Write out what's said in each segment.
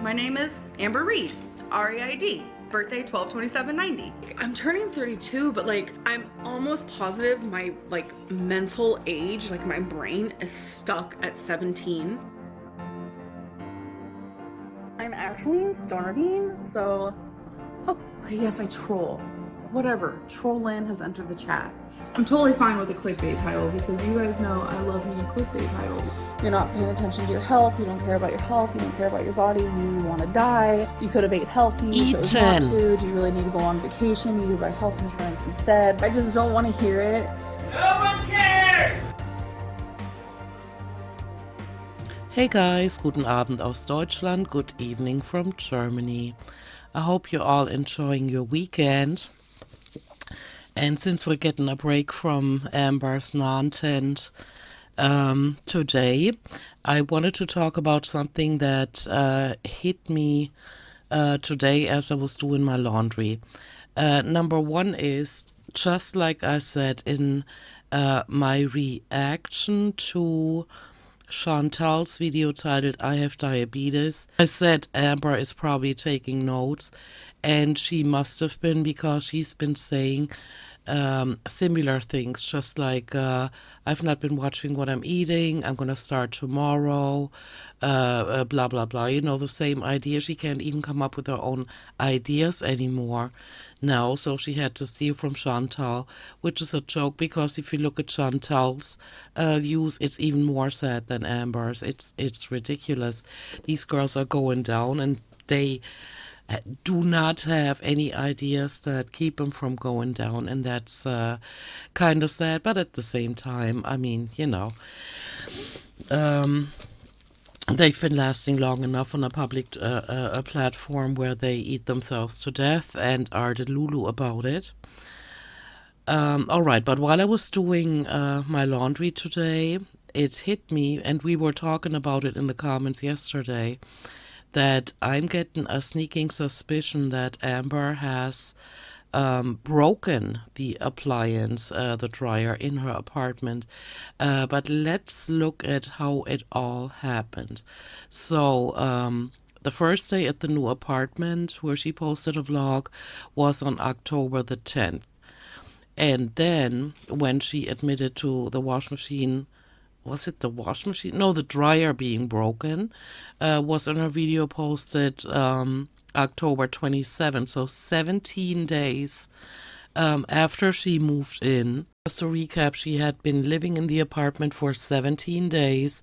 My name is Amber Reed, R-E-I-D, birthday 12/27/90. I'm turning 32, but like I'm almost positive my like mental age, like my brain is stuck at 17. I'm actually starving, so okay, yes, I troll. Whatever, Trollin has entered the chat. I'm totally fine with a clickbait title because you guys know I love me a clickbait title. You're not paying attention to your health, you don't care about your health, you don't care about your body, you want to die, you could have ate healthy, chose not to, do you really need to go on vacation, you need to buy health insurance instead. I just don't want to hear it. No one cares! Hey guys, guten Abend aus Deutschland, good evening from Germany. I hope you're all enjoying your weekend. And since we're getting a break from Amber's non-tent today, I wanted to talk about something that hit me today as I was doing my laundry. Number one is, just like I said in my reaction to Chantal's video titled I Have Diabetes, I said Amber is probably taking notes, and she must have been, because she's been saying similar things, just like I've not been watching what I'm eating, I'm gonna start tomorrow, blah blah blah, you know, the same idea. She can't even come up with her own ideas anymore now, so she had to steal from Chantal, which is a joke, because if you look at Chantal's views, it's even more sad than Amber's. It's ridiculous. These girls are going down, and they do not have any ideas that keep them from going down, and that's kind of sad. But at the same time, I mean, you know, they've been lasting long enough on a public a platform where they eat themselves to death and are the Lulu about it. All right, but while I was doing my laundry today, it hit me, and we were talking about it in the comments yesterday, that I'm getting a sneaking suspicion that Amber has broken the appliance, the dryer in her apartment. But let's look at how it all happened. So the first day at the new apartment where she posted a vlog was on October the 10th. And then when she admitted to the wash machine, was it the wash machine? No, the dryer being broken, was in her video posted October 27th, so 17 days after she moved in. Just to recap, she had been living in the apartment for 17 days,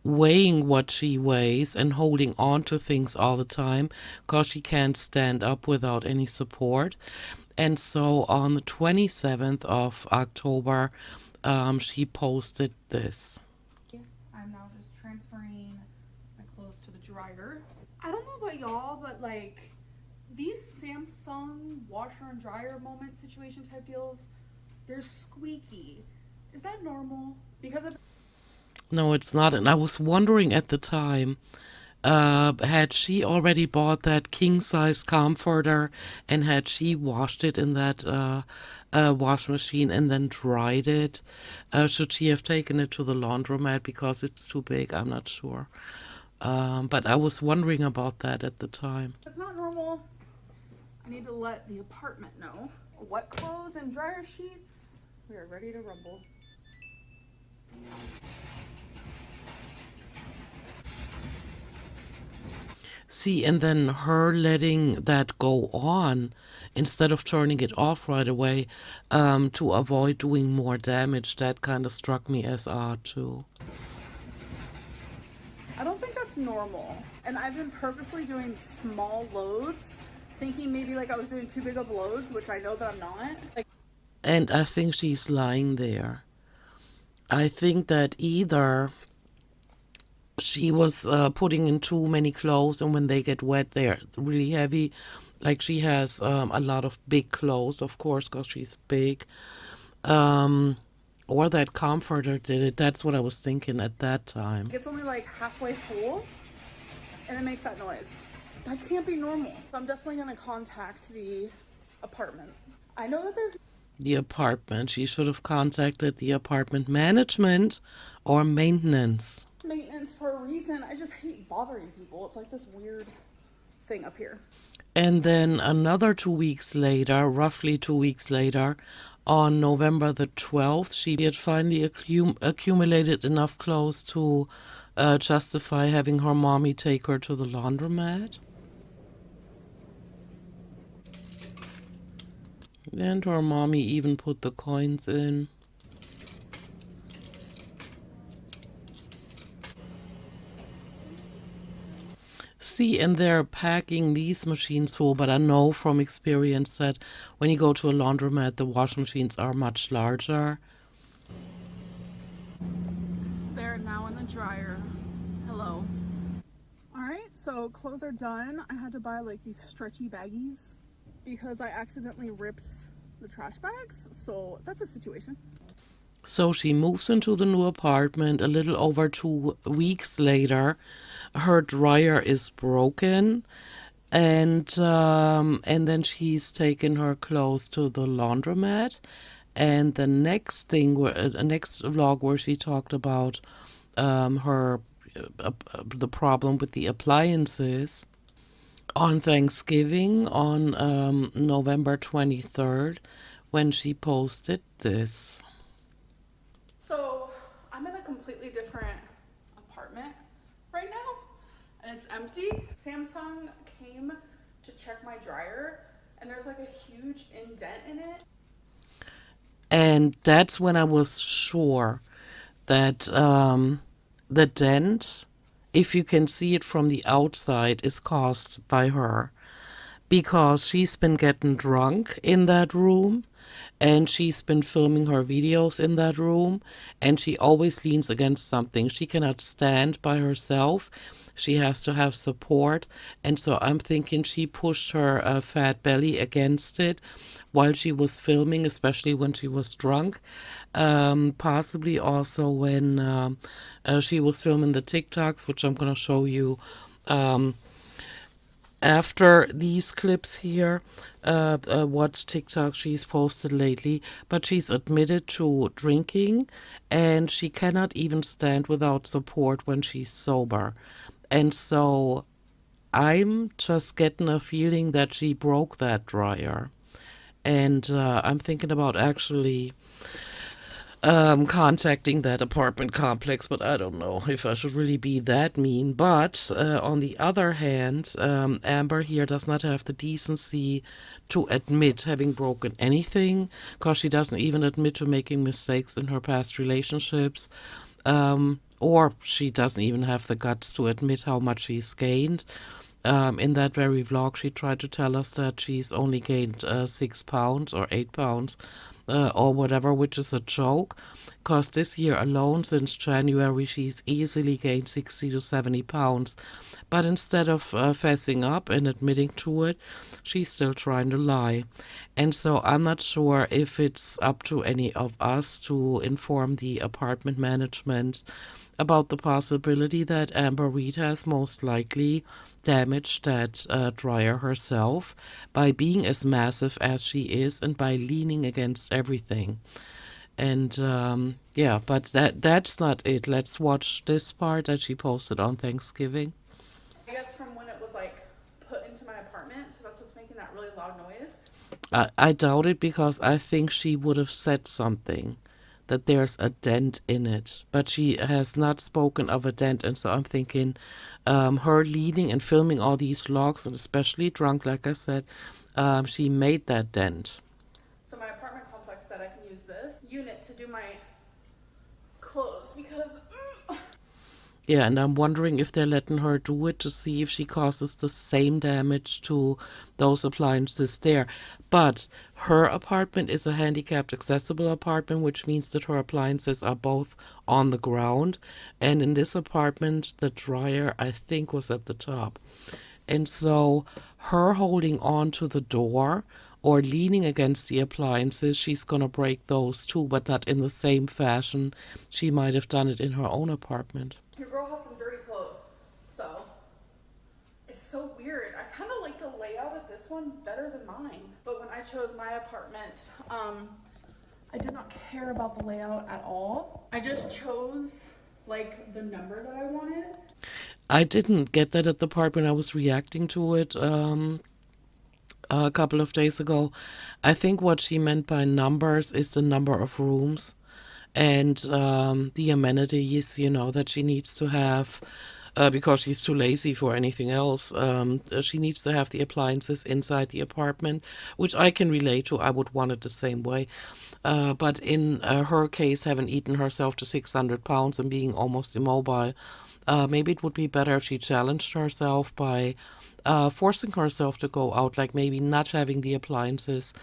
weighing what she weighs and holding on to things all the time because she can't stand up without any support. And so on the 27th of October, she posted this. I'm now just transferring my clothes to the dryer. I don't know about y'all, but like these Samsung washer and dryer moment situation type deals, they're squeaky. Is that normal? Because of No, it's not. And I was wondering at the time, had she already bought that king size comforter, and had she washed it in that wash machine and then dried it? Should she have taken it to the laundromat because it's too big? I'm not sure. But I was wondering about that at the time. that's not normal. I need to let the apartment know. Wet clothes and dryer sheets. We are ready to rumble. See, and then her letting that go on instead of turning it off right away to avoid doing more damage, that kind of struck me as odd too. I don't think that's normal. And I've been purposely doing small loads, thinking maybe like I was doing too big of loads, which I know that I'm not. Like, And I think she's lying there. I think that either she was putting in too many clothes, and when they get wet, they're really heavy. Like she has a lot of big clothes, of course, because she's big. Or that comforter did it. That's what I was thinking at that time. it's only like halfway full and it makes that noise. That can't be normal. So I'm definitely gonna contact the apartment. I know that there's The apartment. She should have contacted the apartment management or maintenance. maintenance for a reason. I just hate bothering people. It's like this weird thing up here. And then another 2 weeks later, roughly 2 weeks later, on November the 12th, she had finally accumulated enough clothes to justify having her mommy take her to the laundromat. And her mommy even put the coins in. See, and they're packing these machines full, but I know from experience that when you go to a laundromat, the washing machines are much larger. They're now in the dryer. Hello. All right, so clothes are done. I had to buy like these stretchy baggies because I accidentally ripped the trash bags. So that's a situation. So she moves into the new apartment a little over 2 weeks later. Her dryer is broken, and then she's taken her clothes to the laundromat. And the next thing, next vlog where she talked about her the problem with the appliances on Thanksgiving on November 23rd, when she posted this. So I'm in a completely different apartment right now, and it's empty. Samsung came to check my dryer, and there's like a huge indent in it. And that's when I was sure that the dent, if you can see it from the outside, is caused by her, because she's been getting drunk in that room, and she's been filming her videos in that room, and she always leans against something. She cannot stand by herself. She has to have support. And so I'm thinking she pushed her fat belly against it while she was filming, especially when she was drunk. Possibly also when she was filming the TikToks, which I'm going to show you after these clips here, what TikTok she's posted lately. But she's admitted to drinking, and she cannot even stand without support when she's sober. And so I'm just getting a feeling that she broke that dryer. And I'm thinking about actually contacting that apartment complex, but I don't know if I should really be that mean. But on the other hand, Amber here does not have the decency to admit having broken anything, because she doesn't even admit to making mistakes in her past relationships. Or she doesn't even have the guts to admit how much she's gained. In that very vlog, she tried to tell us that she's only gained 6 pounds or 8 pounds or whatever, which is a joke, because this year alone, since January, she's easily gained 60 to 70 pounds. But instead of fessing up and admitting to it, she's still trying to lie. And so I'm not sure if it's up to any of us to inform the apartment management about the possibility that Amber Reed has most likely damaged that dryer herself by being as massive as she is and by leaning against everything. And yeah, but that's not it. Let's watch this part that she posted on Thanksgiving. I guess from when it was like put into my apartment, so that's what's making that really loud noise. I doubt it, because I think she would have said something, that there's a dent in it, but she has not spoken of a dent. And so I'm thinking her leading and filming all these vlogs, and especially drunk, like I said, she made that dent. So my apartment complex said I can use this unit to do my clothes because Yeah, and I'm wondering if they're letting her do it to see if she causes the same damage to those appliances there. But her apartment is a handicapped accessible apartment, which means that her appliances are both on the ground. And in this apartment, the dryer, I think, was at the top. And so her holding on to the door or leaning against the appliances, she's going to break those too, but not in the same fashion she might have done it in her own apartment. your girl has some dirty clothes. So it's so weird. I kind of like the layout of this one better than mine. But when I chose my apartment, I did not care about the layout at all. I just chose like the number that I wanted. I didn't get that at the part when I was reacting to it a couple of days ago. I think what she meant by numbers is the number of rooms and the amenities, that she needs to have because she's too lazy for anything else. She needs to have the appliances inside the apartment, which I can relate to. I would want it the same way. But in her case, having eaten herself to 600 pounds and being almost immobile, maybe it would be better if she challenged herself by forcing herself to go out, like maybe not having the appliances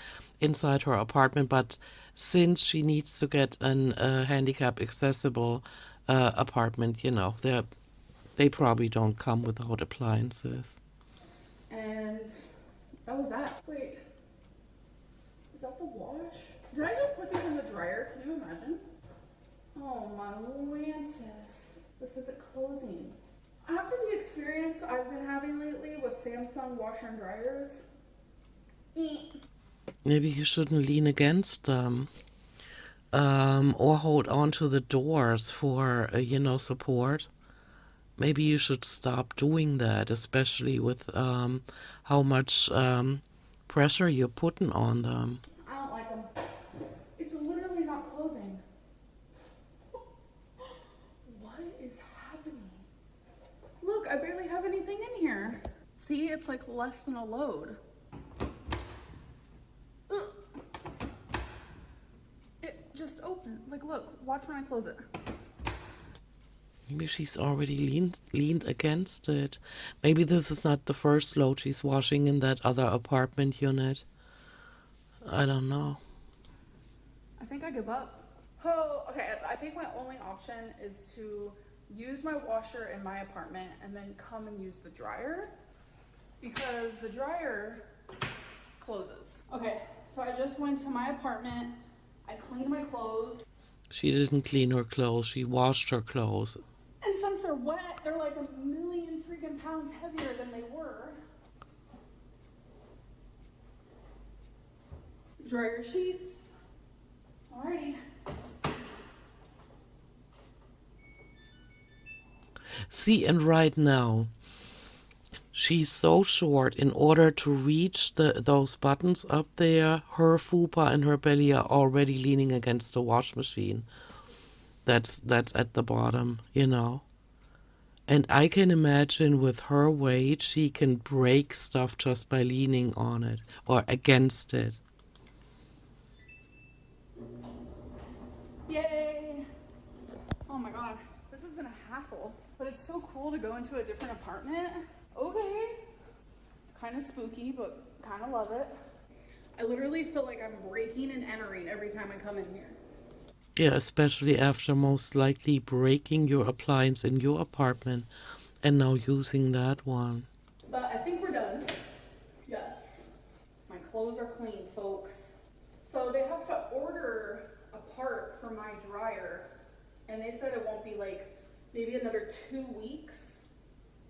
inside her apartment. But since she needs to get an handicap accessible apartment, they probably don't come without appliances. And that was that. Wait, is that the wash? Did I just put these in the dryer? Can you imagine? Oh my Lantis. This isn't closing. After the experience I've been having lately with Samsung washer and dryers, Maybe you shouldn't lean against them or hold on to the doors for, support. Maybe you should stop doing that, especially with how much pressure you're putting on them. I don't like them. It's literally not closing. What is happening? Look, I barely have anything in here. See, it's like less than a load. Ugh. It just opened. Like, look, watch when I close it. Maybe she's already leaned against it. Maybe this is not the first load she's washing in that other apartment unit. I don't know. I think I give up. Oh, okay. I think my only option is to use my washer in my apartment and then come and use the dryer because the dryer closes. Okay, so I just went to my apartment. I cleaned my clothes. She didn't clean her clothes. She washed her clothes. And since they're wet, they're like a million freaking pounds heavier than they were. Dryer sheets. Alrighty. See, and right now, she's so short. In order to reach those buttons up there, her fupa and her belly are already leaning against the wash machine. That's at the bottom, And I can imagine with her weight, she can break stuff just by leaning on it or against it. Yay! Oh my god, this has been a hassle. But it's so cool to go into a different apartment. Okay. Kind of spooky, but kind of love it. I literally feel like I'm breaking and entering every time I come in here. Yeah, especially after most likely breaking your appliance in your apartment and now using that one. But I think we're done. Yes. My clothes are clean, folks. So they have to order a part for my dryer. And they said it won't be like maybe another 2 weeks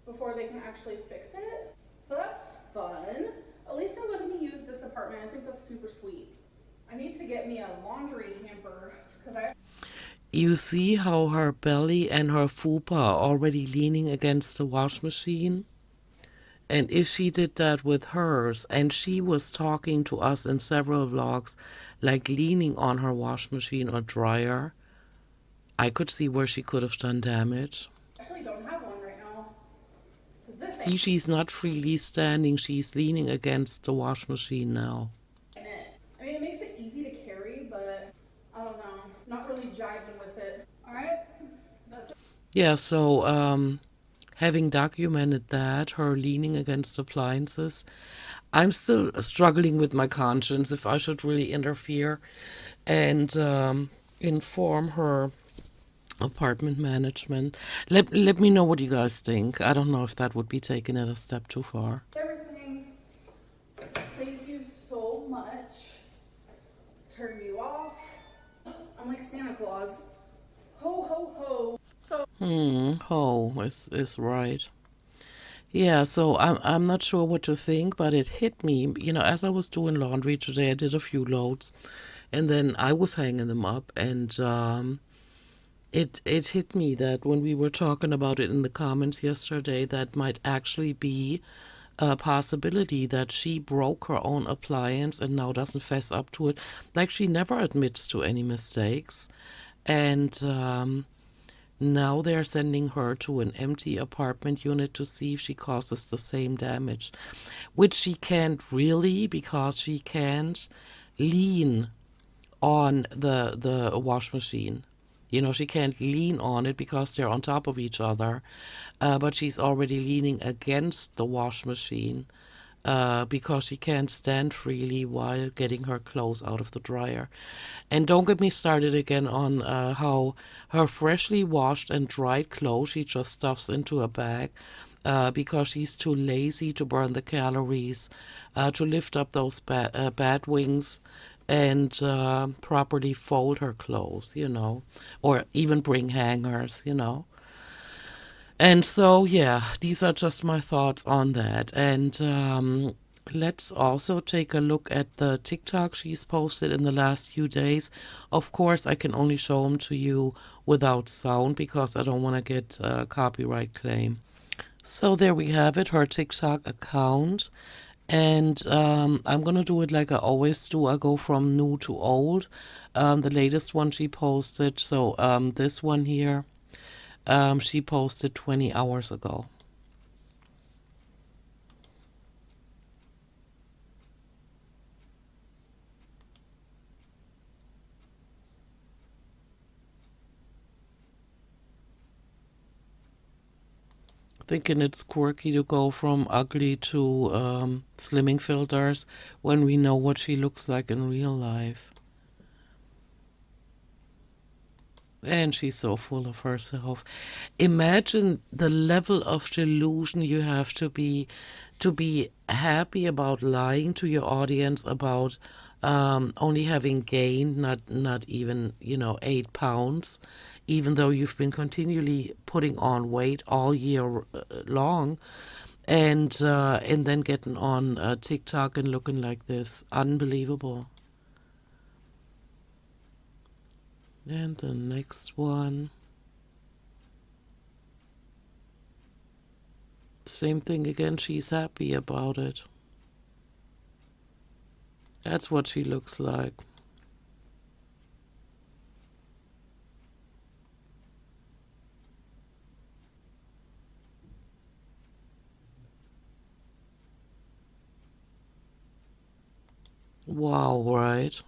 before they can actually fix it. So that's fun. At least they're letting me use this apartment. I think that's super sweet. I need to get me a laundry hamper because You see how her belly and her fupa are already leaning against the wash machine? And if she did that with hers, and she was talking to us in several vlogs, like leaning on her wash machine or dryer, I could see where she could have done damage. I actually don't have one right now. See, she's not freely standing, she's leaning against the wash machine now. I mean, it makes it easy to carry, but I don't know. Not really jiving with it. All right. That's it. Yeah, so having documented that, her leaning against appliances, I'm still struggling with my conscience if I should really interfere and inform her apartment management. Let me know what you guys think. I don't know if that would be taking it a step too far. Everything. Thank you so much. Turn you off. I'm like Santa Claus. Ho ho ho. So Ho is right. Yeah, so I'm not sure what to think, but it hit me. As I was doing laundry today, I did a few loads, and then I was hanging them up, and it hit me that when we were talking about it in the comments yesterday, that might actually be a possibility that she broke her own appliance and now doesn't fess up to it. Like she never admits to any mistakes. And now they're sending her to an empty apartment unit to see if she causes the same damage, which she can't really because she can't lean on the wash machine. You know, she can't lean on it because they're on top of each other, but she's already leaning against the wash machine because she can't stand freely while getting her clothes out of the dryer. And don't get me started again on how her freshly washed and dried clothes she just stuffs into a bag because she's too lazy to burn the calories, to lift up those bat wings and properly fold her clothes, you know, or even bring hangers, you know. And so, yeah, these are just my thoughts on that. And let's also take a look at the TikTok she's posted in the last few days. Of course, I can only show them to you without sound because I don't want to get a copyright claim. So there we have it, her TikTok account. And I'm going to do it like I always do. I go from new to old. The latest one she posted, so this one here, she posted 20 hours ago. Thinking it's quirky to go from ugly to slimming filters when we know what she looks like in real life. And she's so full of herself. Imagine the level of delusion you have to be happy about lying to your audience about only having gained not even 8 pounds, even though you've been continually putting on weight all year long, and then getting on TikTok and looking like this. Unbelievable. And the next one. Same thing again, she's happy about it. That's what she looks like. Wow, right?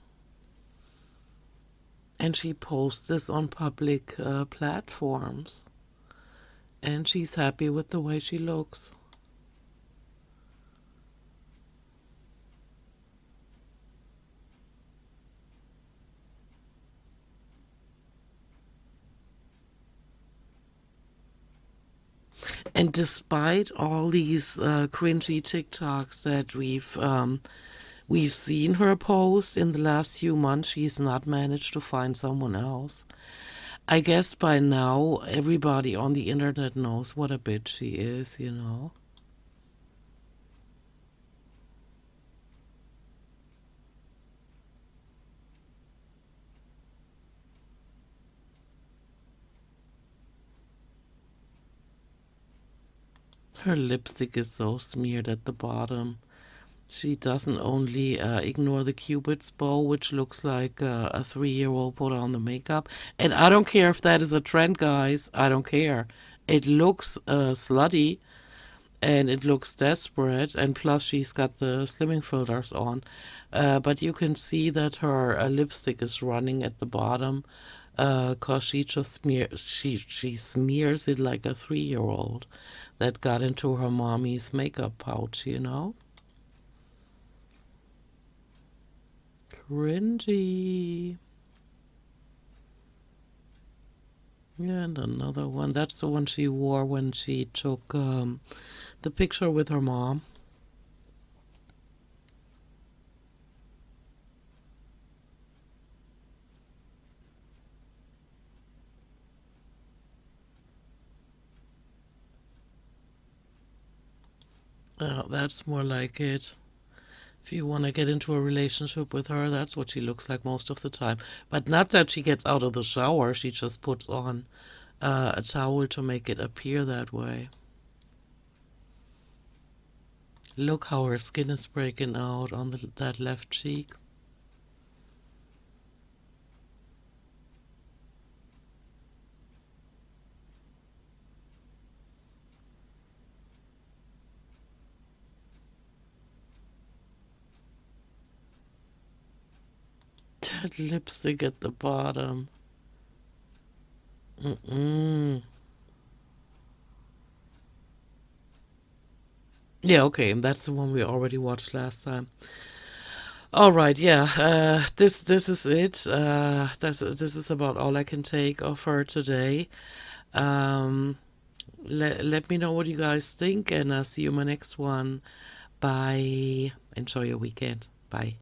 And she posts this on public platforms. And she's happy with the way she looks. And despite all these cringy TikToks that we've seen her post in the last few months, she's not managed to find someone else. I guess by now everybody on the internet knows what a bitch she is, you know. Her lipstick is so smeared at the bottom. She doesn't only ignore the Cupid's bow, which looks like a 3-year-old put on the makeup. And I don't care if that is a trend, guys. I don't care. It looks slutty and it looks desperate. And plus, she's got the slimming filters on. But you can see that her lipstick is running at the bottom because she smears it like a 3-year-old that got into her mommy's makeup pouch, you know? Cringy. Yeah, and another one. That's the one she wore when she took the picture with her mom. That's more like it. If you want to get into a relationship with her, that's what she looks like most of the time. But not that she gets out of the shower, she just puts on a towel to make it appear that way. Look how her skin is breaking out on that left cheek. That lipstick at the bottom. Mm-mm. Yeah, okay, that's the one we already watched last time. All right, yeah, this is it. This is about all I can take of her today. Um, let me know what you guys think, and I'll see you in my next one. Bye. Enjoy your weekend. Bye.